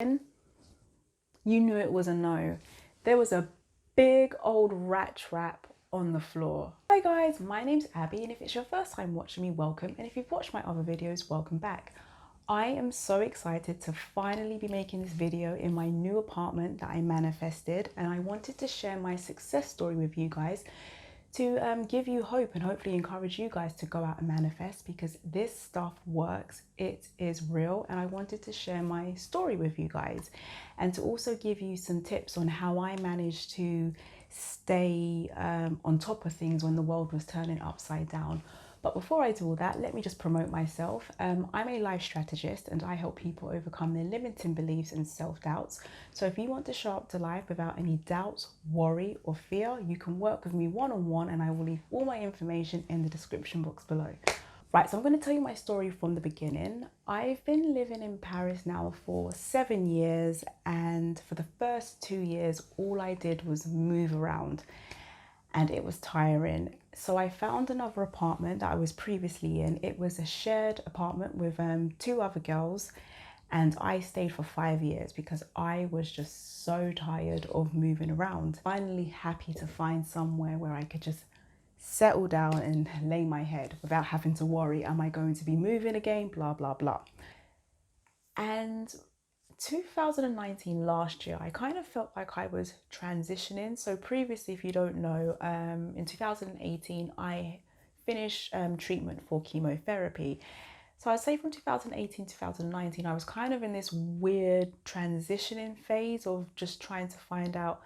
You knew it was a no. There was a big old rat trap on the floor. Hi guys, my name's Abby, and if it's your first time watching me, welcome, and if you've watched my other videos, welcome back. I am so excited to finally be making this video in my new apartment that I manifested, and I wanted to share my success story with you guys to give you hope and hopefully encourage you guys to go out and manifest, because this stuff works, it is real, and I wanted to share my story with you guys and to also give you some tips on how I managed to stay on top of things when the world was turning upside down. But before I do all that, let me just promote myself. I'm a life strategist and I help people overcome their limiting beliefs and self-doubts. So if you want to show up to life without any doubts, worry or fear, you can work with me one-on-one, and I will leave all my information in the description box below. Right, so I'm going to tell you my story from the beginning. I've been living in Paris now for 7 years, and for the first 2 years, all I did was move around, and it was tiring. So I found another apartment that I was previously in. It was a shared apartment with 2 other girls, and I stayed for 5 years because I was just so tired of moving around. Finally happy to find somewhere where I could just settle down and lay my head without having to worry, am I going to be moving again, blah, blah, blah. And 2019, last year, I kind of felt like I was transitioning. So previously, if you don't know, in 2018, I finished treatment for chemotherapy. So I'd say from 2018 to 2019, I was kind of in this weird transitioning phase of just trying to find out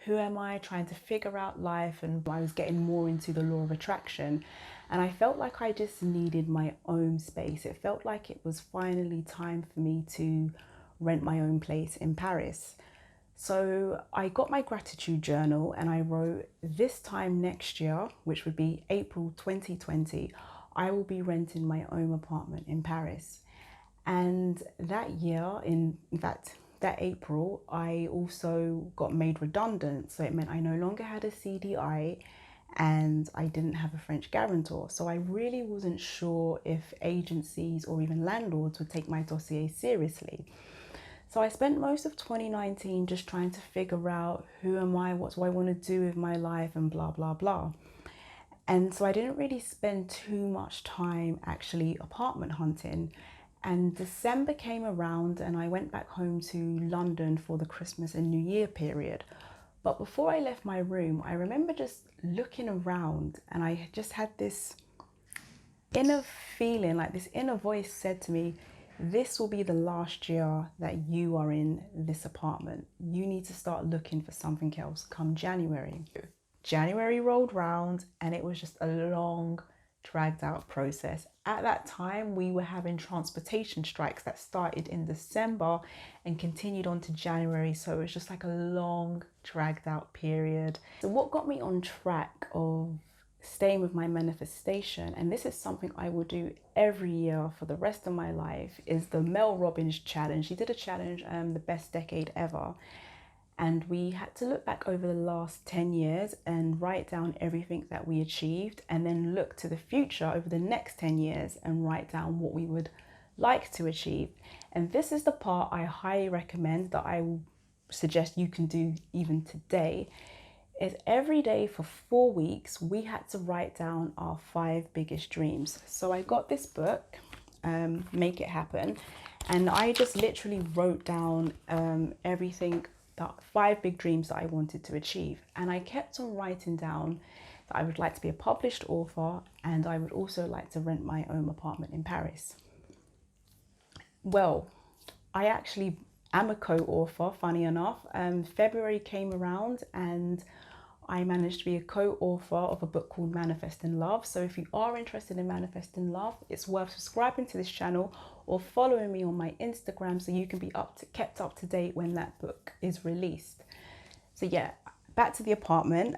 who am I, trying to figure out life, and I was getting more into the law of attraction. And I felt like I just needed my own space. It felt like it was finally time for me to rent my own place in Paris. So I got my gratitude journal and I wrote, this time next year, which would be April 2020, I will be renting my own apartment in Paris. And that year, in fact, that April, I also got made redundant. So it meant I no longer had a CDI and I didn't have a French guarantor. So I really wasn't sure if agencies or even landlords would take my dossier seriously. So I spent most of 2019 just trying to figure out who am I, what do I want to do with my life, and blah, blah, blah. And so I didn't really spend too much time actually apartment hunting. And December came around and I went back home to London for the Christmas and New Year period. But before I left my room, I remember just looking around and I just had this inner feeling, like this inner voice said to me, this will be the last year that you are in this apartment. You need to start looking for something else come January. January rolled round and it was just a long, dragged out process. At that time, we were having transportation strikes that started in December and continued on to January. So it was just like a long, dragged out period. So what got me on track of staying with my manifestation, and this is something I will do every year for the rest of my life, is the Mel Robbins challenge. She did a challenge, the best decade ever. And we had to look back over the last 10 years and write down everything that we achieved, and then look to the future over the next 10 years and write down what we would like to achieve. And this is the part I highly recommend, that I will suggest you can do even today, is every day for 4 weeks, we had to write down our 5 biggest dreams. So I got this book, Make It Happen, and I just literally wrote down everything, the 5 big dreams that I wanted to achieve. And I kept on writing down that I would like to be a published author, and I would also like to rent my own apartment in Paris. Well, I actually am a co-author, funny enough. February came around and I managed to be a co-author of a book called Manifest in Love. So if you are interested in Manifest in Love, it's worth subscribing to this channel or following me on my Instagram so you can be kept up to date when that book is released. So yeah, back to the apartment.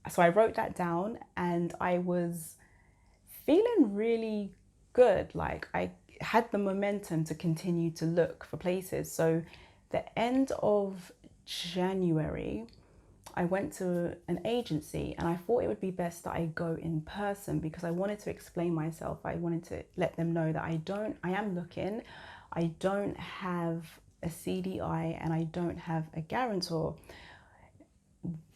So I wrote that down and I was feeling really good. Like I had the momentum to continue to look for places. So the end of January, I went to an agency and I thought it would be best that I go in person because I wanted to explain myself. I wanted to let them know that I am looking. I don't have a CDI and I don't have a guarantor,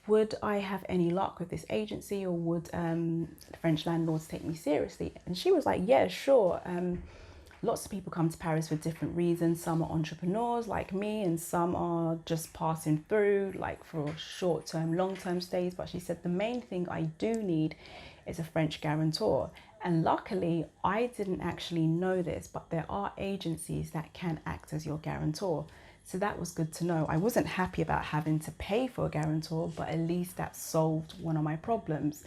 would I have any luck with this agency, or would the French landlords take me seriously? And she was like, yeah, sure. Lots of people come to Paris for different reasons. Some are entrepreneurs like me, and some are just passing through, like for short-term, long-term stays. But she said the main thing I do need is a French guarantor. And luckily, I didn't actually know this, but there are agencies that can act as your guarantor. So that was good to know. I wasn't happy about having to pay for a guarantor, but at least that solved one of my problems.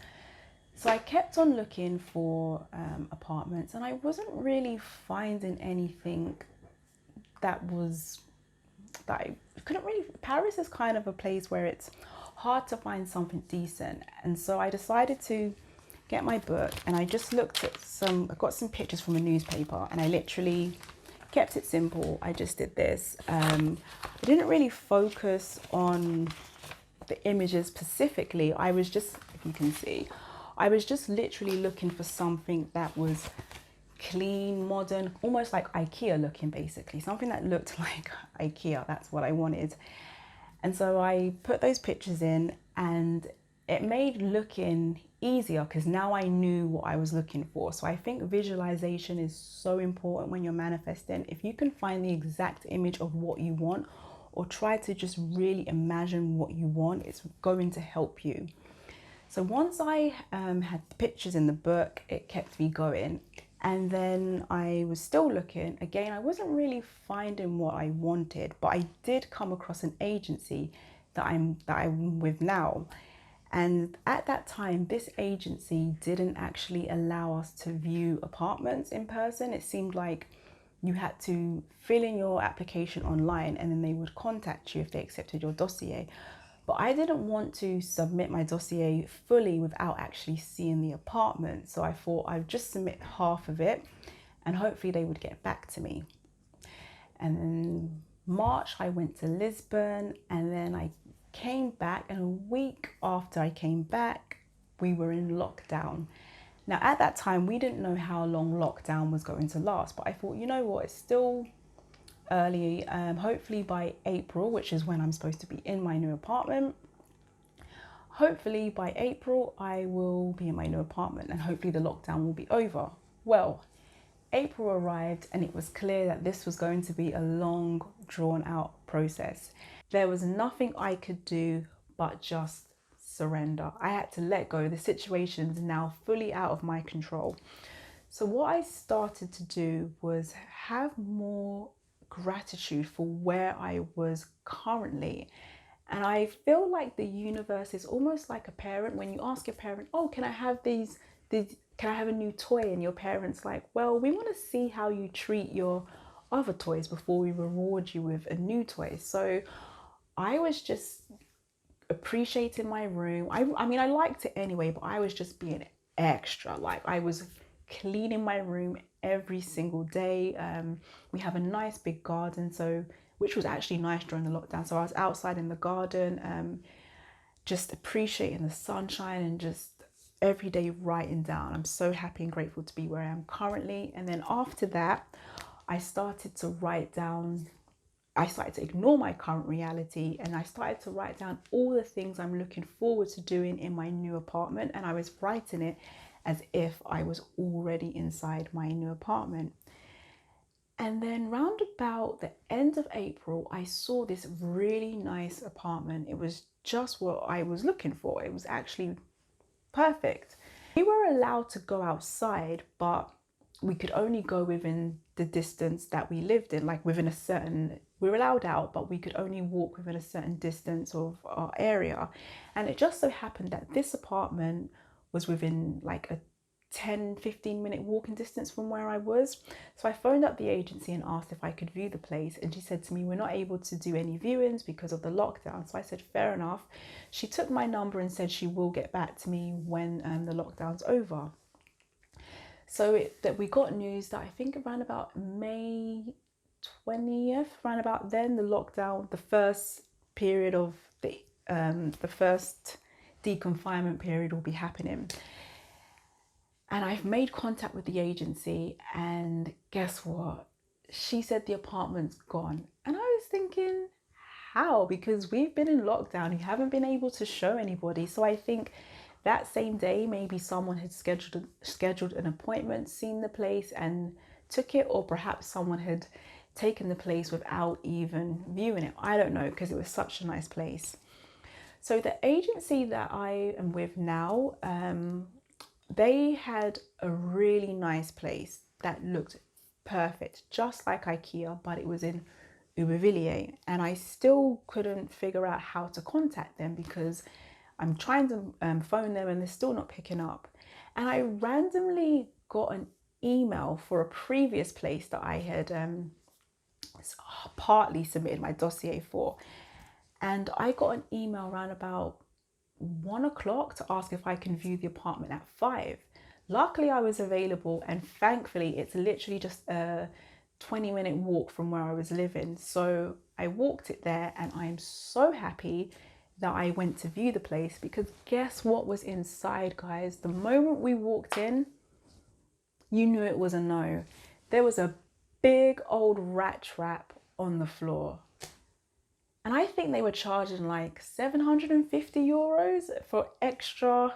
So I kept on looking for apartments, and I wasn't really finding anything that I couldn't really. Paris is kind of a place where it's hard to find something decent. And so I decided to get my book, and I just looked at I got some pictures from a newspaper, and I literally kept it simple. I just did this. I didn't really focus on the images specifically. I was just, if you can see, I was just literally looking for something that was clean, modern, almost like IKEA looking, basically. Something that looked like IKEA. That's what I wanted. And so I put those pictures in, and it made looking easier because now I knew what I was looking for. So I think visualization is so important when you're manifesting. If you can find the exact image of what you want, or try to just really imagine what you want, it's going to help you. So once I had the pictures in the book, it kept me going. And then I was still looking. Again, I wasn't really finding what I wanted, but I did come across an agency that I'm with now. And at that time, this agency didn't actually allow us to view apartments in person. It seemed like you had to fill in your application online, and then they would contact you if they accepted your dossier. But I didn't want to submit my dossier fully without actually seeing the apartment. So I thought I'd just submit half of it, and hopefully they would get back to me. And then March, I went to Lisbon, and then I came back, and a week after I came back, we were in lockdown. Now at that time, we didn't know how long lockdown was going to last, but I thought, you know what, it's still early. Hopefully by April, which is when I'm supposed to be in my new apartment, hopefully by April I will be in my new apartment, and hopefully the lockdown will be over. Well, April arrived, and it was clear that this was going to be a long, drawn out process. There was nothing I could do but just surrender. I had to let go. The situation's now fully out of my control. So what I started to do was have more gratitude for where I was currently. And I feel like the universe is almost like a parent. When you ask your parent, oh, can I have these can I have a new toy? And your parent's like, well, we want to see how you treat your other toys before we reward you with a new toy. So I was just appreciating my room. I mean, I liked it anyway, but I was just being extra. Like, I was cleaning my room every single day. We have a nice big garden, so which was actually nice during the lockdown. So I was outside in the garden, just appreciating the sunshine, and just every day writing down. I'm so happy and grateful to be where I am currently. And then after that, I started to write down, I started to ignore my current reality, and I started to write down all the things I'm looking forward to doing in my new apartment. And I was writing it as if I was already inside my new apartment. And then round about the end of April, I saw this really nice apartment. It was just what I was looking for. It was actually perfect. We were allowed to go outside, but we could only go within the distance that we lived in, like within a certain, we were allowed out, but we could only walk within a certain distance of our area. And it just so happened that this apartment was within like a 10-15 minute walking distance from where I was. So I phoned up the agency and asked if I could view the place, and she said to me, we're not able to do any viewings because of the lockdown. So I said, fair enough. She took my number and said she will get back to me when the lockdown's over. So that we got news that I think around about May 20th, around about then, the lockdown, the first period of the first deconfinement period will be happening. And I've made contact with the agency, and guess what? She said the apartment's gone. And I was thinking, how? Because we've been in lockdown, you haven't been able to show anybody. So I think that same day, maybe someone had scheduled an appointment, seen the place and took it, or perhaps someone had taken the place without even viewing it. I don't know, because it was such a nice place. So the agency that I am with now, they had a really nice place that looked perfect, just like IKEA, but it was in Aubervilliers. And I still couldn't figure out how to contact them because I'm trying to phone them and they're still not picking up. And I randomly got an email for a previous place that I had partly submitted my dossier for. And I got an email around about 1 o'clock to ask if I can view the apartment at 5. Luckily, I was available, and thankfully, it's literally just a 20-minute walk from where I was living. So I walked it there, and I am so happy that I went to view the place because guess what was inside, guys? The moment we walked in, you knew it was a no. There was a big old rat trap on the floor. And I think they were charging like 750 euros for extra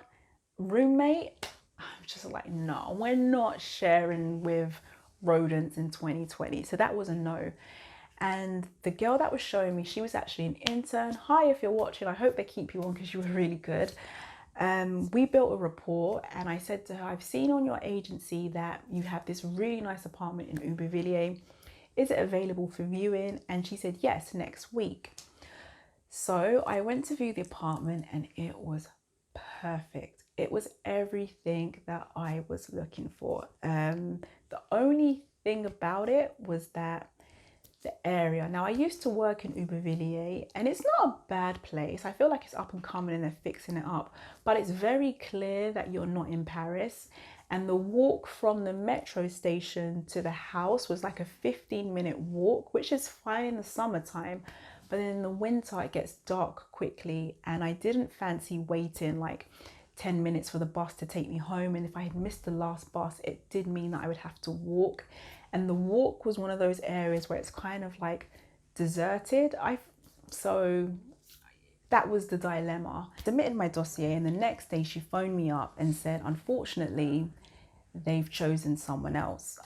roommate. I'm just like, no, we're not sharing with rodents in 2020. So that was a no. And the girl that was showing me, she was actually an intern. Hi, if you're watching, I hope they keep you on because you were really good. We built a rapport and I said to her, I've seen on your agency that you have this really nice apartment in Aubervilliers. Is it available for viewing? And she said, yes, next week. So I went to view the apartment and it was perfect. It was everything that I was looking for. The only thing about it was that the area. Now I used to work in Aubervilliers and it's not a bad place. I feel like it's up and coming and they're fixing it up, but it's very clear that you're not in Paris. And the walk from the metro station to the house was like a 15-minute walk, which is fine in the summertime. But then in the winter, it gets dark quickly. And I didn't fancy waiting like 10 minutes for the bus to take me home. And if I had missed the last bus, it did mean that I would have to walk. And the walk was one of those areas where it's kind of like deserted. So that was the dilemma. I submitted my dossier and the next day she phoned me up and said, unfortunately, they've chosen someone else.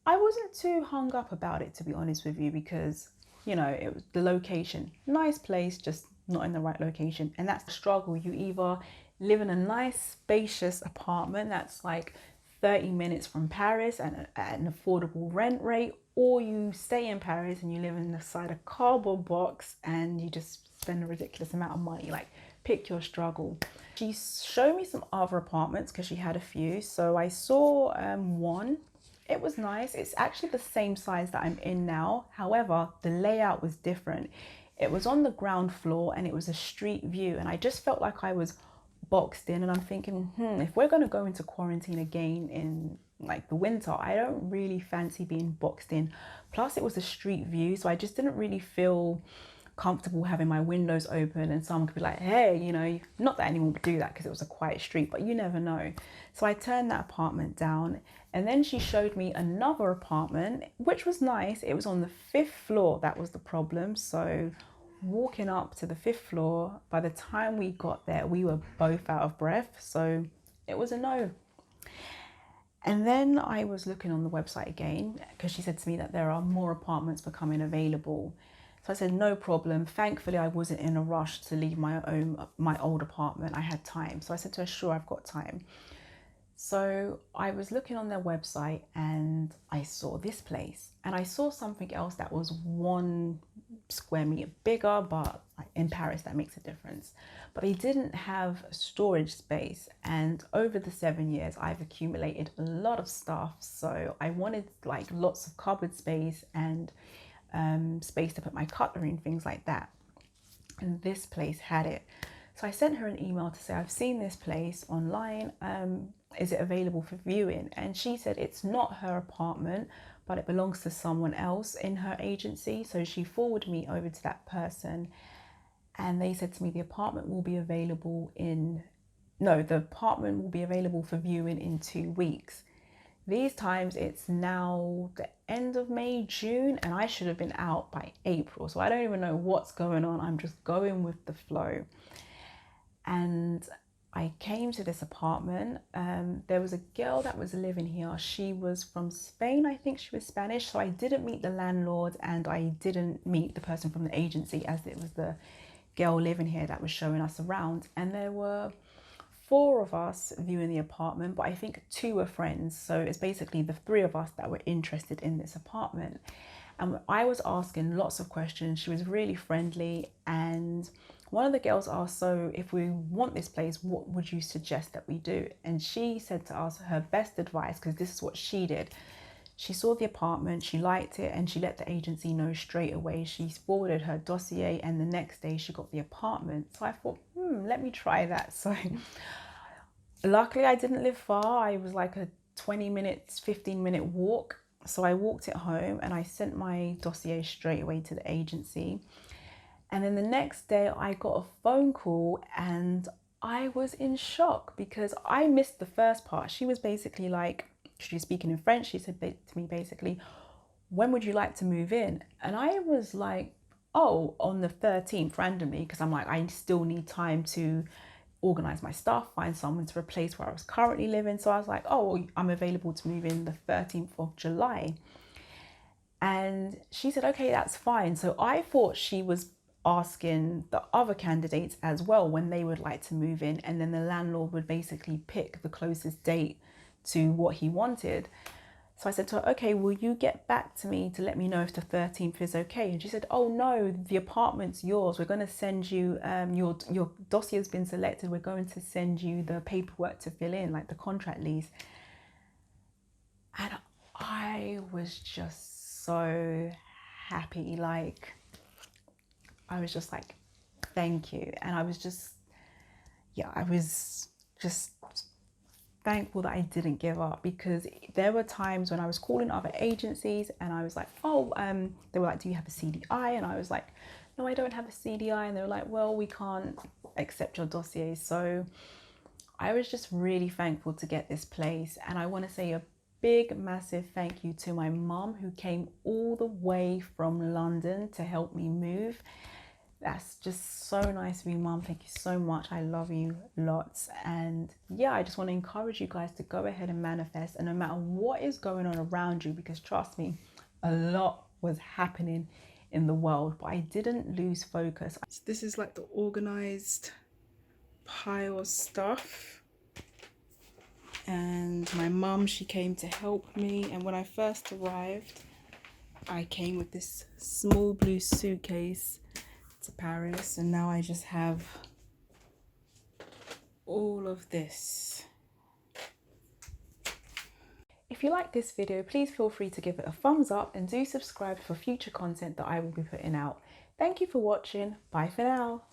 I wasn't too hung up about it, to be honest with you, because, you know, it was the location. Nice place, just not in the right location. And that's the struggle. You either live in a nice, spacious apartment that's like 30 minutes from Paris and at an affordable rent rate, or you stay in Paris and you live inside a cardboard box and you just spend a ridiculous amount of money. Like, pick your struggle. She showed me some other apartments because she had a few. So I saw one. It was nice. It's actually the same size that I'm in now. However, the layout was different. It was on the ground floor and it was a street view. And I just felt like I was boxed in, and I'm thinking, if we're going to go into quarantine again in like the winter, I don't really fancy being boxed in. Plus it was a street view, so I just didn't really feel comfortable having my windows open and someone could be like, hey, you know, not that anyone would do that because it was a quiet street, but you never know. So I turned that apartment down, and then she showed me another apartment which was nice. It was on the 5th floor. That was the problem. So walking up to the 5th floor, by the time we got there, we were both out of breath. So it was a no. And then I was looking on the website again because she said to me that there are more apartments becoming available. So I said, no problem. Thankfully, I wasn't in a rush to leave my old apartment. I had time. So I said to her, sure, I've got time. So I was looking on their website and I saw this place, and I saw something else that was 1 square meter bigger, but in Paris that makes a difference. But they didn't have storage space, and over the 7 years I've accumulated a lot of stuff, so I wanted like lots of cupboard space and space to put my cutlery and things like that, and this place had it. So I sent her an email to say, I've seen this place online, is it available for viewing? And she said it's not her apartment, but it belongs to someone else in her agency. So she forwarded me over to that person, and they said to me the apartment will be available for viewing in 2 weeks. These times it's now the end of May, June, and I should have been out by April. So I don't even know what's going on. I'm just going with the flow. And I came to this apartment. There was a girl that was living here. She was from Spain. I think she was Spanish. So I didn't meet the landlord and I didn't meet the person from the agency, as it was the girl living here that was showing us around. And there were 4 of us viewing the apartment, but I think 2 were friends. So it's basically the 3 of us that were interested in this apartment. And I was asking lots of questions. She was really friendly. And one of the girls asked, so if we want this place, what would you suggest that we do? And she said to us her best advice, because this is what she did. She saw the apartment, she liked it, and she let the agency know straight away. She forwarded her dossier, and the next day she got the apartment. So I thought, let me try that. So luckily I didn't live far. I was like a 20 minutes, 15-minute walk. So I walked it home and I sent my dossier straight away to the agency. And then the next day I got a phone call and I was in shock because I missed the first part. She was basically like, she was speaking in French. She said to me basically, when would you like to move in? And I was like, oh, on the 13th randomly, because I'm like, I still need time to organize my stuff, find someone to replace where I was currently living. So I was like, oh, I'm available to move in the 13th of July. And she said, okay, that's fine. So I thought she was asking the other candidates as well when they would like to move in, and then the landlord would basically pick the closest date to what he wanted. So I said to her, okay, will you get back to me to let me know if the 13th is okay? And she said, oh no, the apartment's yours. We're going to send you, your dossier has been selected. We're going to send you the paperwork to fill in, like the contract lease. And I was just so happy. Like, I was just like, thank you. And I was just thankful that I didn't give up, because there were times when I was calling other agencies and I was like, oh, they were like, do you have a CDI? And I was like, no, I don't have a CDI. And they were like, well, we can't accept your dossier. So I was just really thankful to get this place. And I want to say a big, massive thank you to my mum, who came all the way from London to help me move. That's just so nice of you, Mum. Thank you so much. I love you lots. And yeah, I just want to encourage you guys to go ahead and manifest, and no matter what is going on around you, because trust me, a lot was happening in the world, but I didn't lose focus. So this is like the organized pile of stuff. And my mum, she came to help me. And when I first arrived, I came with this small blue suitcase to Paris, and now I just have all of this. If you like this video, please feel free to give it a thumbs up and do subscribe for future content that I will be putting out. Thank you for watching. Bye for now.